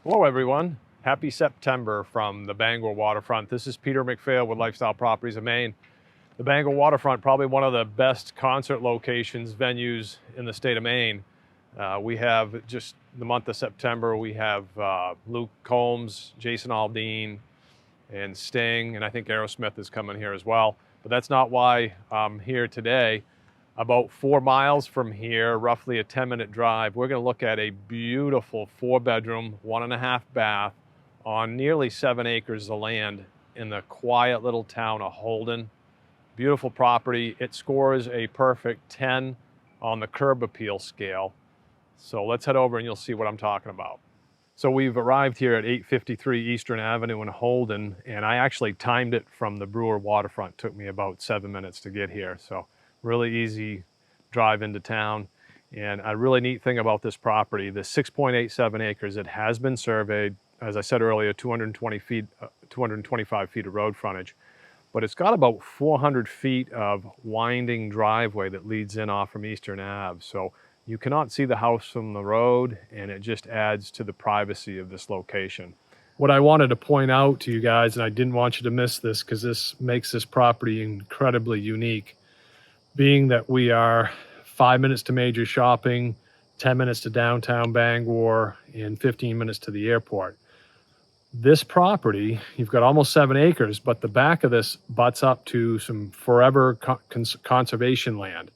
Hello everyone, happy September from the Bangor waterfront. This is Peter McPhail with Lifestyle Properties of Maine. The Bangor waterfront, probably one of the best concert locations, venues in the state of Maine. We have just the month of September, we have Luke Combs, Jason Aldean, and Sting, and I think Aerosmith is coming here as well. But that's not why I'm here today. About 4 miles from here, roughly a 10-minute drive, we're going to look at a beautiful 4-bedroom, 1.5 bath on nearly 7 acres of land in the quiet little town of Holden. Beautiful property. It scores a perfect 10 on the curb appeal scale. So let's head over and you'll see what I'm talking about. So we've arrived here at 853 Eastern Avenue in Holden, and I actually timed it from the Brewer waterfront. It took me about 7 minutes to get here. So really easy drive into town. And a really neat thing about this property, the 6.87 acres, it has been surveyed, as I said earlier, 225 feet of road frontage, but it's got about 400 feet of winding driveway that leads in off from Eastern Ave. So you cannot see the house from the road, and it just adds to the privacy of this location. What I wanted to point out to you guys, and I didn't want you to miss this because this makes this property incredibly unique, being that we are 5 minutes to major shopping, 10 minutes to downtown Bangor, and 15 minutes to the airport. This property, you've got almost 7 acres, but the back of this butts up to some forever conservation land.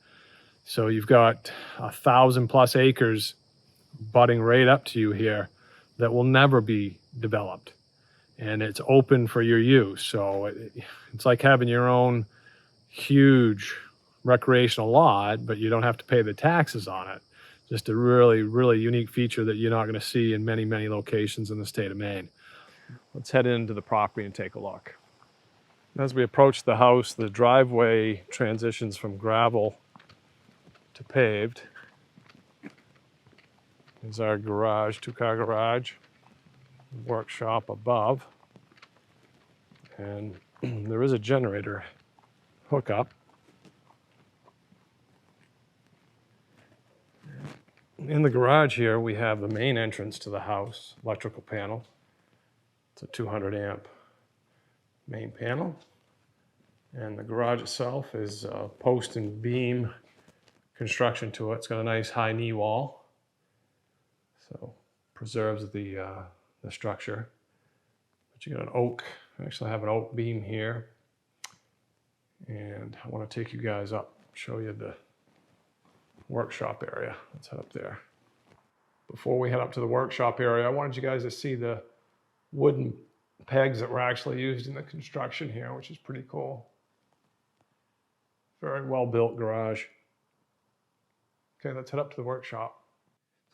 So you've got 1,000+ acres butting right up to you here that will never be developed. And it's open for your use. So it's like having your own huge recreational lot, but you don't have to pay the taxes on it. Just a really, really unique feature that you're not going to see in many, many locations in the state of Maine. Let's head into the property and take a look. As we approach the house, the driveway transitions from gravel to paved. Here's our garage, 2-car garage, workshop above, and there is a generator hookup. In the garage here, we have the main entrance to the house, electrical panel. It's a 200 amp main panel. And the garage itself is post and beam construction to it. It's got a nice high knee wall, so preserves the structure. But you got an oak, I actually have an oak beam here. And I want to take you guys up, show you the workshop area. Let's head up there. Before we head up to the workshop area, I wanted you guys to see the wooden pegs that were actually used in the construction here, which is pretty cool. Very well built garage. Okay, let's head up to the workshop.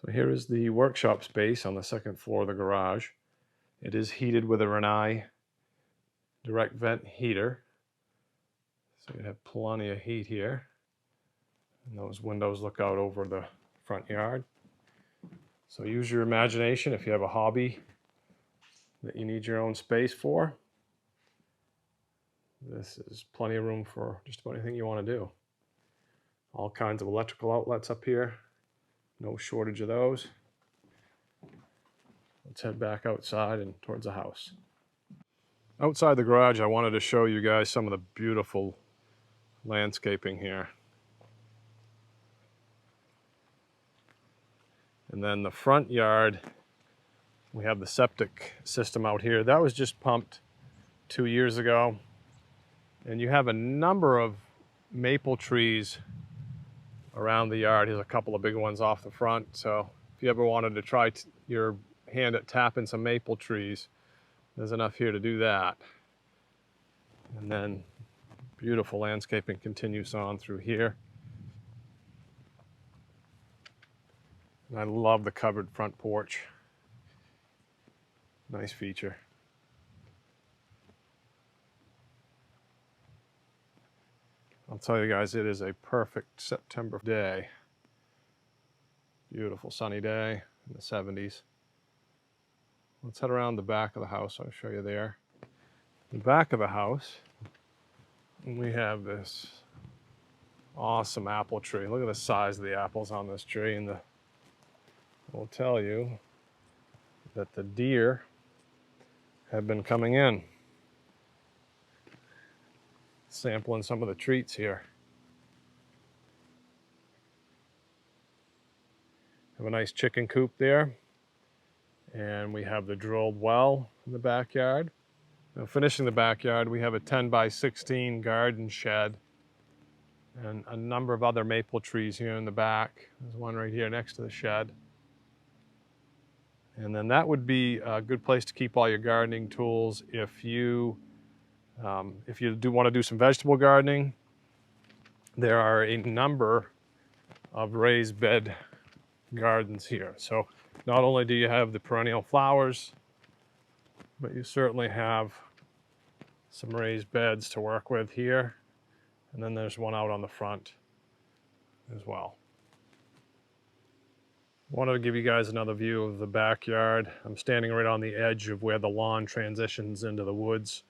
So here is the workshop space on the second floor of the garage. It is heated with a Rinnai direct vent heater. So you have plenty of heat here. And those windows look out over the front yard. So use your imagination if you have a hobby that you need your own space for. This is plenty of room for just about anything you want to do. All kinds of electrical outlets up here. No shortage of those. Let's head back outside and towards the house. Outside the garage, I wanted to show you guys some of the beautiful landscaping here. And then the front yard, we have the septic system out here. That was just pumped 2 years ago. And you have a number of maple trees around the yard. Here's a couple of big ones off the front. So if you ever wanted to try your hand at tapping some maple trees, there's enough here to do that. And then beautiful landscaping continues on through here. And I love the covered front porch. Nice feature. I'll tell you guys, it is a perfect September day. Beautiful sunny day in the 70s. Let's head around the back of the house. I'll show you there. The back of the house, we have this awesome apple tree. Look at the size of the apples on this tree, and I will tell you, that the deer have been coming in, sampling some of the treats here. Have a nice chicken coop there, and we have the drilled well in the backyard. Now, finishing the backyard, we have a 10 by 16 garden shed and a number of other maple trees here in the back. There's one right here next to the shed. And then that would be a good place to keep all your gardening tools if you do want to do some vegetable gardening. There are a number of raised bed gardens here. So not only do you have the perennial flowers, but you certainly have some raised beds to work with here. And then there's one out on the front as well. Wanted to give you guys another view of the backyard. I'm standing right on the edge of where the lawn transitions into the woods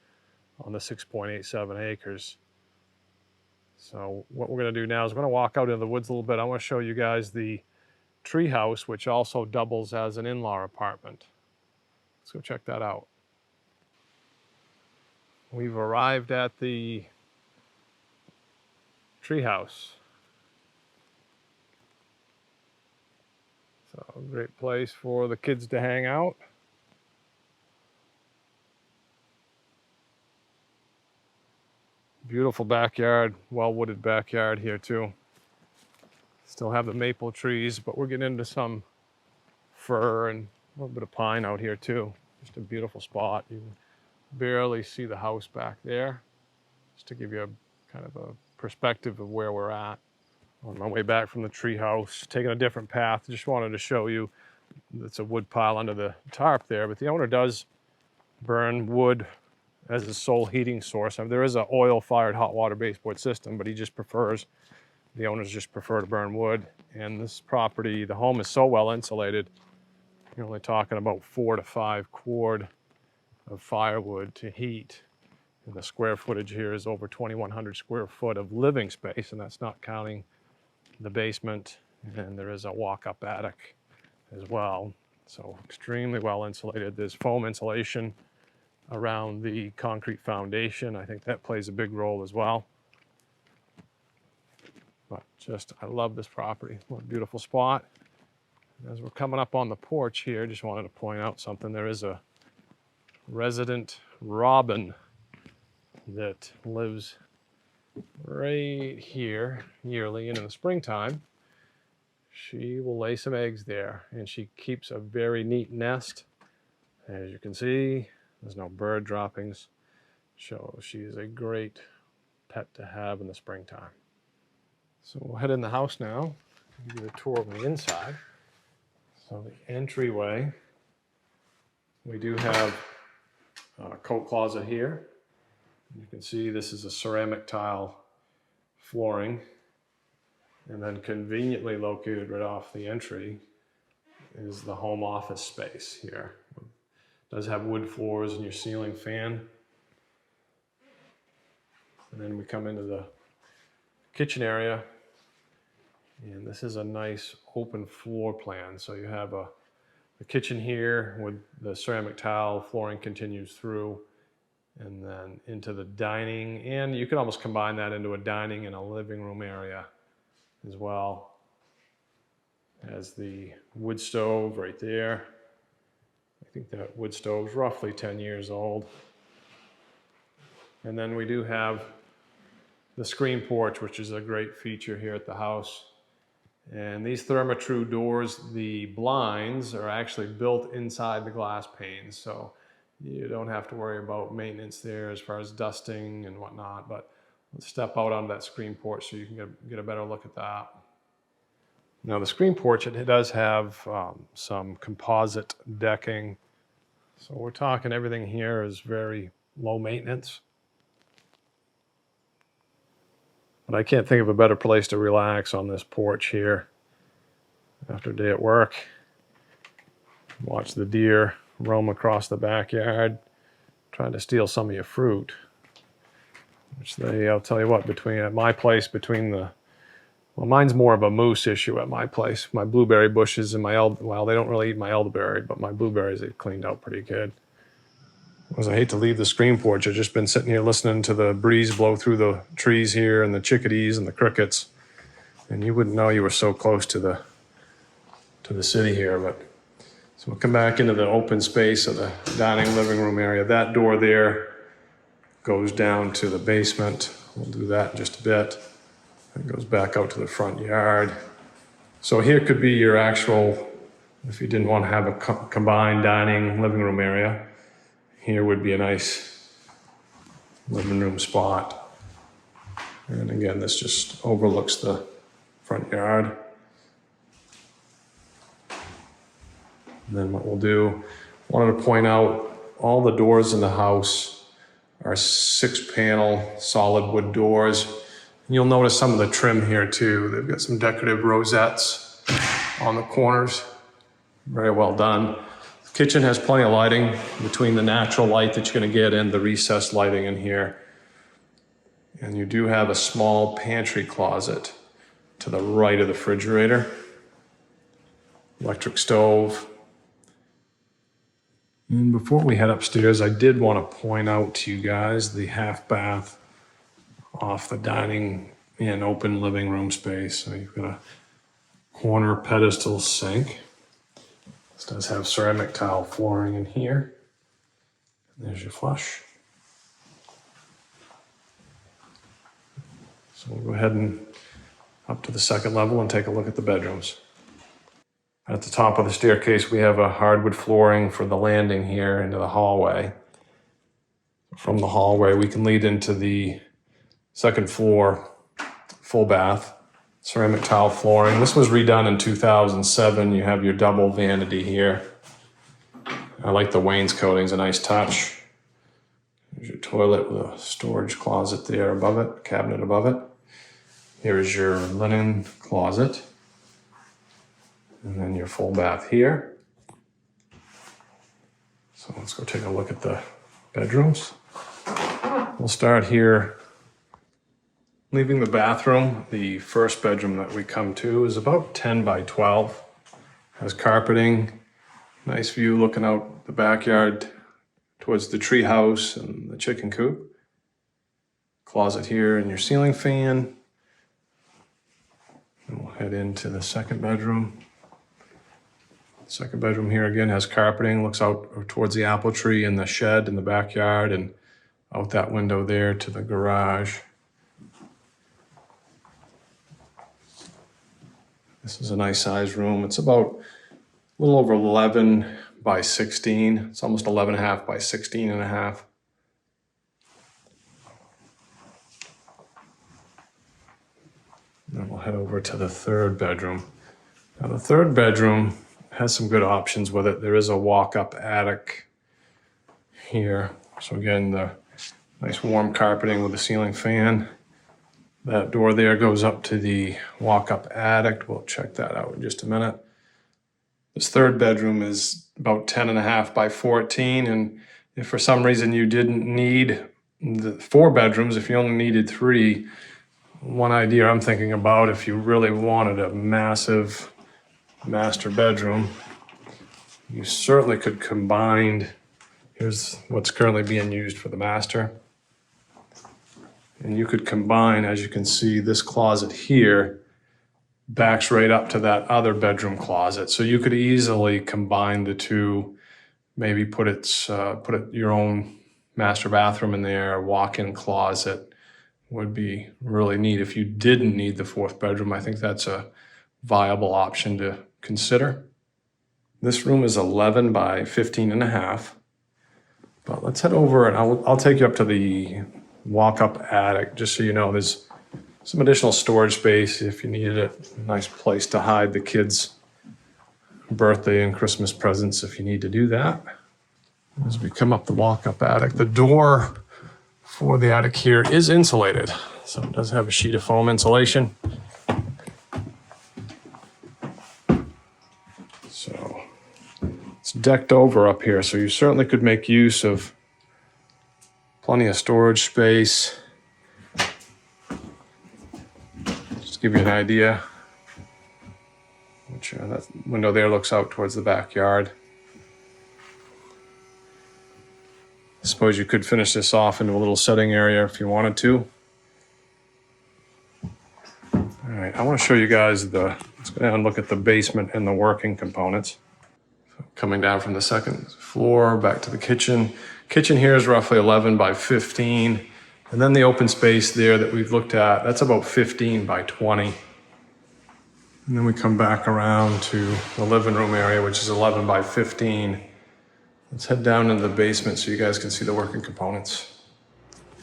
on the 6.87 acres. So what we're going to do now is we're going to walk out into the woods a little bit. I want to show you guys the tree house, which also doubles as an in-law apartment. Let's go check that out. We've arrived at the tree house. So a great place for the kids to hang out. Beautiful backyard, well-wooded backyard here too. Still have the maple trees, but we're getting into some fir and a little bit of pine out here too. Just a beautiful spot. You can barely see the house back there. Just to give you a kind of a perspective of where we're at. On my way back from the tree house, taking a different path. Just wanted to show you it's a wood pile under the tarp there, but the owner does burn wood as his sole heating source. I mean, there is an oil-fired hot water baseboard system, but the owners just prefer to burn wood. And this property, the home is so well insulated, you're only talking about 4 to 5 cord of firewood to heat. And the square footage here is over 2,100 square foot of living space, and that's not counting the basement, and there is a walk-up attic as well. So extremely well insulated. There's foam insulation around the concrete foundation. I think that plays a big role as well. But just, I love this property. What a beautiful spot. As we're coming up on the porch here, just wanted to point out something. There is a resident robin that lives right here yearly, and in the springtime she will lay some eggs there, and she keeps a very neat nest. As you can see, there's no bird droppings, so she is a great pet to have in the springtime. So we'll head in the house now, give you a tour of the inside. So the entryway, we do have a coat closet here. You can see this is a ceramic tile flooring, and then conveniently located right off the entry is the home office space here. It does have wood floors and your ceiling fan. And then we come into the kitchen area, and this is a nice open floor plan. So you have the kitchen here with the ceramic tile flooring continues through, and then into the dining, and you can almost combine that into a dining and a living room area as well. As the wood stove right there. I think that wood stove is roughly 10 years old. And then we do have the screen porch, which is a great feature here at the house. And these Therma-Tru doors, the blinds are actually built inside the glass panes, so you don't have to worry about maintenance there as far as dusting and whatnot. But let's step out onto that screen porch so you can get a better look at that. Now the screen porch, it does have some composite decking. So we're talking everything here is very low maintenance. But I can't think of a better place to relax on this porch here after a day at work. Watch the deer roam across the backyard, trying to steal some of your fruit. Which I'll tell you what, between at my place, between the Well, mine's more of a moose issue at my place. My blueberry bushes and well, they don't really eat my elderberry, but my blueberries they've cleaned out pretty good. Because I hate to leave the screen porch. I've just been sitting here listening to the breeze blow through the trees here and the chickadees and the crickets. And you wouldn't know you were so close to the city here. But so we'll come back into the open space of the dining living room area. That door there goes down to the basement. We'll do that in just a bit. It goes back out to the front yard. So here could be your actual, if you didn't want to have a combined dining living room area, here would be a nice living room spot. And again, this just overlooks the front yard. And then what we'll do, wanted to point out all the doors in the house are 6-panel solid wood doors. You'll notice some of the trim here too. They've got some decorative rosettes on the corners. Very well done. The kitchen has plenty of lighting between the natural light that you're going to get and the recessed lighting in here. And you do have a small pantry closet to the right of the refrigerator. Electric stove. And before we head upstairs, I did want to point out to you guys the half bath off the dining and open living room space. So you've got a corner pedestal sink. This does have ceramic tile flooring in here. And there's your flush. So we'll go ahead and up to the second level and take a look at the bedrooms. At the top of the staircase, we have a hardwood flooring for the landing here into the hallway. From the hallway, we can lead into the second floor, full bath, ceramic tile flooring. This was redone in 2007. You have your double vanity here. I like the wainscoting, it's a nice touch. There's your toilet with a storage closet there above it, cabinet above it. Here's your linen closet. And then your full bath here. So let's go take a look at the bedrooms. We'll start here. Leaving the bathroom, the first bedroom that we come to is about 10 by 12. Has carpeting, nice view looking out the backyard towards the tree house and the chicken coop. Closet here and your ceiling fan. And we'll head into the second bedroom. Second bedroom here again has carpeting, looks out towards the apple tree and the shed in the backyard and out that window there to the garage. This is a nice sized room. It's about a little over 11 by 16. It's almost 11.5 by 16.5. Then we'll head over to the third bedroom. Now the third bedroom has some good options with it. There is a walk-up attic here. So again, the nice warm carpeting with a ceiling fan. That door there goes up to the walk-up attic. We'll check that out in just a minute. This third bedroom is about 10.5 by 14. And if for some reason you didn't need the 4 bedrooms, if you only needed 3, one idea I'm thinking about, if you really wanted a massive master bedroom, you certainly could combine. Here's what's currently being used for the master. And you could combine, as you can see, this closet here backs right up to that other bedroom closet. So you could easily combine the two, maybe put your own master bathroom in there, a walk-in closet would be really neat. If you didn't need the 4th bedroom, I think that's a viable option to consider. This room is 11 by 15.5. But let's head over and I'll take you up to the walk-up attic, just so you know there's some additional storage space if you needed it. A nice place to hide the kids' birthday and Christmas presents if you need to do that. As we come up the walk-up attic, the door for the attic here is insulated. So it does have a sheet of foam insulation. So it's decked over up here, so you certainly could make use of plenty of storage space. Just give you an idea. Which that window there looks out towards the backyard. I suppose you could finish this off into a little setting area if you wanted to. All right, I want to show you guys let's go down and look at the basement and the working components. So coming down from the second floor back to the kitchen. Kitchen here is roughly 11 by 15. And then the open space there that we've looked at, that's about 15 by 20. And then we come back around to the living room area, which is 11 by 15. Let's head down into the basement so you guys can see the working components.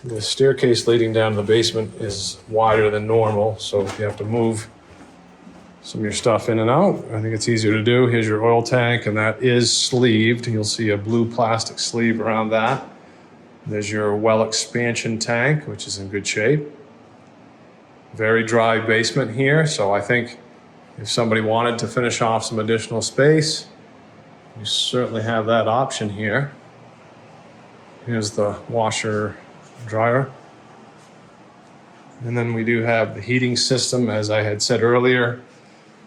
The staircase leading down to the basement is wider than normal, so if you have to move some of your stuff in and out, I think it's easier to do. Here's your oil tank, and that is sleeved. You'll see a blue plastic sleeve around that. There's your well expansion tank, which is in good shape. Very dry basement here, so I think if somebody wanted to finish off some additional space, you certainly have that option here. Here's the washer dryer. And then we do have the heating system. As I had said earlier,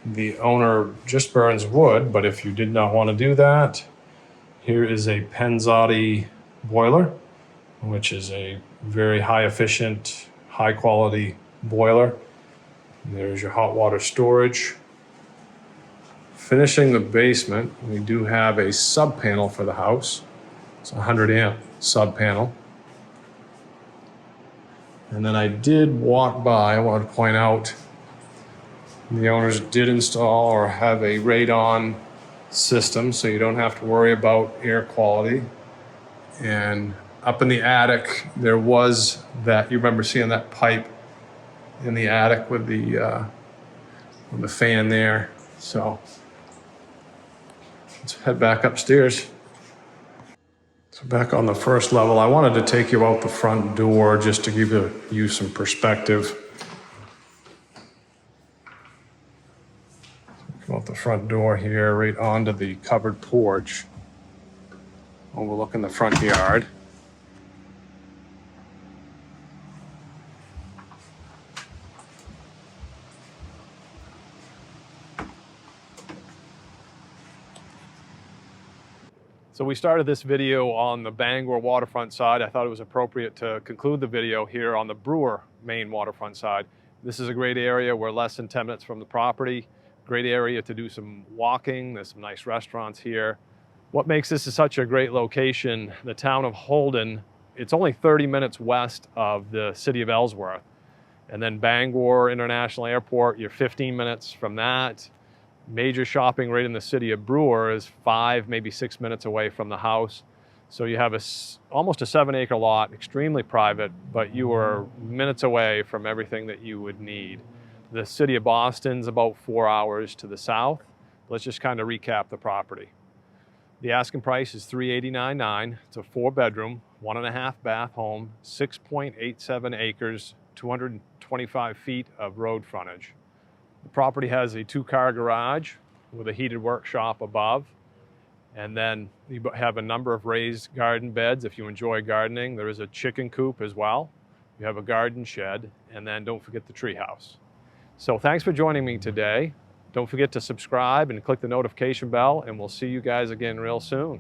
the owner just burns wood, but if you did not want to do that, here is a Penzotti boiler, which is a very high efficient, high quality boiler. There's your hot water storage. Finishing the basement, we do have a sub panel for the house. It's a 100 amp sub panel. And then I did walk by, I wanted to point out, the owners did install or have a radon system, so you don't have to worry about air quality. And up in the attic, there was that, you remember seeing that pipe in the attic with the fan there. So let's head back upstairs. So back on the first level, I wanted to take you out the front door just to give you some perspective. Come out the front door here, right onto the covered porch, overlooking the front yard. So we started this video on the Bangor waterfront side. I thought it was appropriate to conclude the video here on the Brewer, Maine waterfront side. This is a great area. We're less than 10 minutes from the property. Great area to do some walking. There's some nice restaurants here. What makes this such a great location, the town of Holden, it's only 30 minutes west of the city of Ellsworth. And then Bangor International Airport, you're 15 minutes from that. Major shopping right in the city of Brewer is 5, maybe 6 minutes away from the house. So you have almost a 7-acre lot, extremely private, but you are minutes away from everything that you would need. The city of Boston's about 4 hours to the south. Let's just kind of recap the property. The asking price is $389,900. It's a 4-bedroom, 1.5 bath home, 6.87 acres, 225 feet of road frontage. The property has a 2-car garage with a heated workshop above. And then you have a number of raised garden beds if you enjoy gardening. There is a chicken coop as well. You have a garden shed, and then don't forget the treehouse. So thanks for joining me today. Don't forget to subscribe and click the notification bell, and we'll see you guys again real soon.